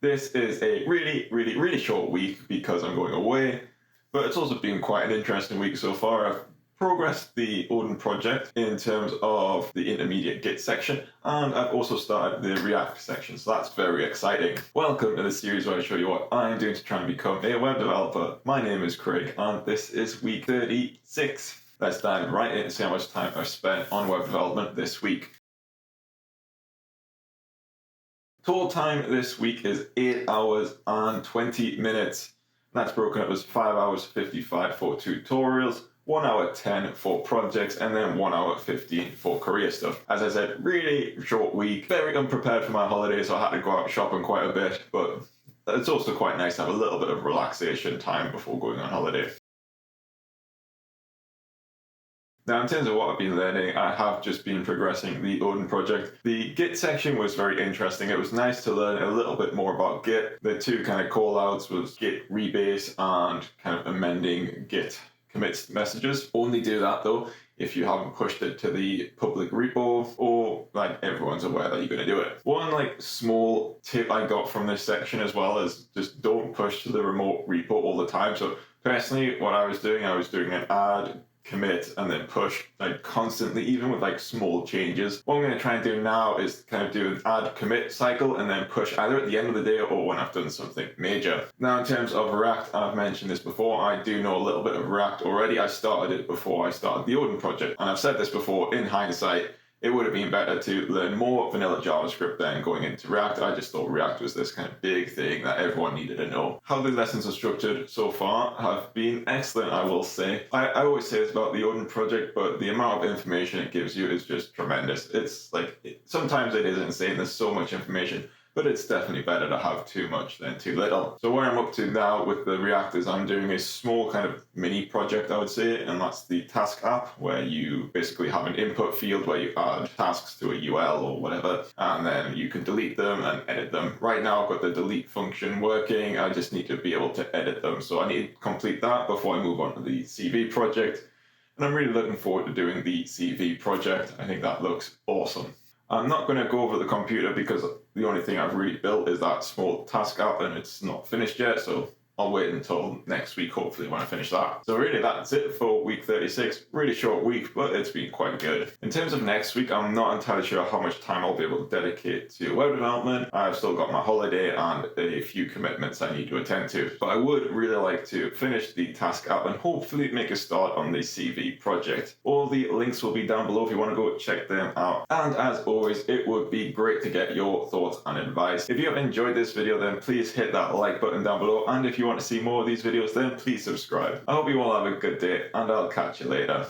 This is a really short week because I'm going away, but it's also been quite an interesting week so far. I've progressed the Odin project in terms of the intermediate Git section, and I've also started the React section, so that's very exciting. Welcome to the series where I show you what I'm doing to try and become a web developer. My name is Craig, and this is week 36. Let's dive right in and see how much time I've spent on web development this week. Total time this week is 8 hours and 20 minutes. That's broken up as 5 hours 55 for tutorials, 1 hour 10 for projects, and then 1 hour 15 for career stuff. As I said, really short week, very unprepared for my holiday, so I had to go out shopping quite a bit, but it's also quite nice to have a little bit of relaxation time before going on holiday. Now, in terms of what I've been learning, I have just been progressing the Odin project. The Git section was very interesting. It was nice to learn a little bit more about Git. The two kind of call-outs was Git rebase and kind of amending Git commit messages. Only do that though if you haven't pushed it to the public repo or like everyone's aware that you're going to do it. One like small tip I got from this section as well is just don't push to the remote repo all the time. So personally, what I was doing an add, commit, and then push like constantly, even with like small changes. What I'm going to try and do now is kind of do an add commit cycle and then push either at the end of the day or when I've done something major. Now, in terms of React, I've mentioned this before, I do know a little bit of React already. I started it before I started the Odin project, and I've said this before, in hindsight, it would have been better to learn more vanilla JavaScript than going into React. I just thought React was this kind of big thing that everyone needed to know. How the lessons are structured so far have been excellent, I will say. I always say this about the Odin project, but the amount of information it gives you is just tremendous. It's like, sometimes it is insane, there's so much information, but it's definitely better to have too much than too little. So where I'm up to now with the React is I'm doing a small kind of mini project, I would say, and that's the task app, where you basically have an input field where you add tasks to a UL or whatever, and then you can delete them and edit them. Right now I've got the delete function working, I just need to be able to edit them. So I need to complete that before I move on to the CV project. And I'm really looking forward to doing the CV project. I think that looks awesome. I'm not going to go over the computer because the only thing I've really built is that small task app and it's not finished yet, so I'll wait until next week, hopefully, when I finish that. So really, that's it for week 36. Really short week, but it's been quite good. In terms of next week, I'm not entirely sure how much time I'll be able to dedicate to web development. I've still got my holiday and a few commitments I need to attend to. But I would really like to finish the task app and hopefully make a start on the CV project. All the links will be down below if you want to go check them out. And as always, it would be great to get your thoughts and advice. If you have enjoyed this video, then please hit that like button down below. And if you want to see more of these videos, then please subscribe. I hope you all have a good day, and I'll catch you later.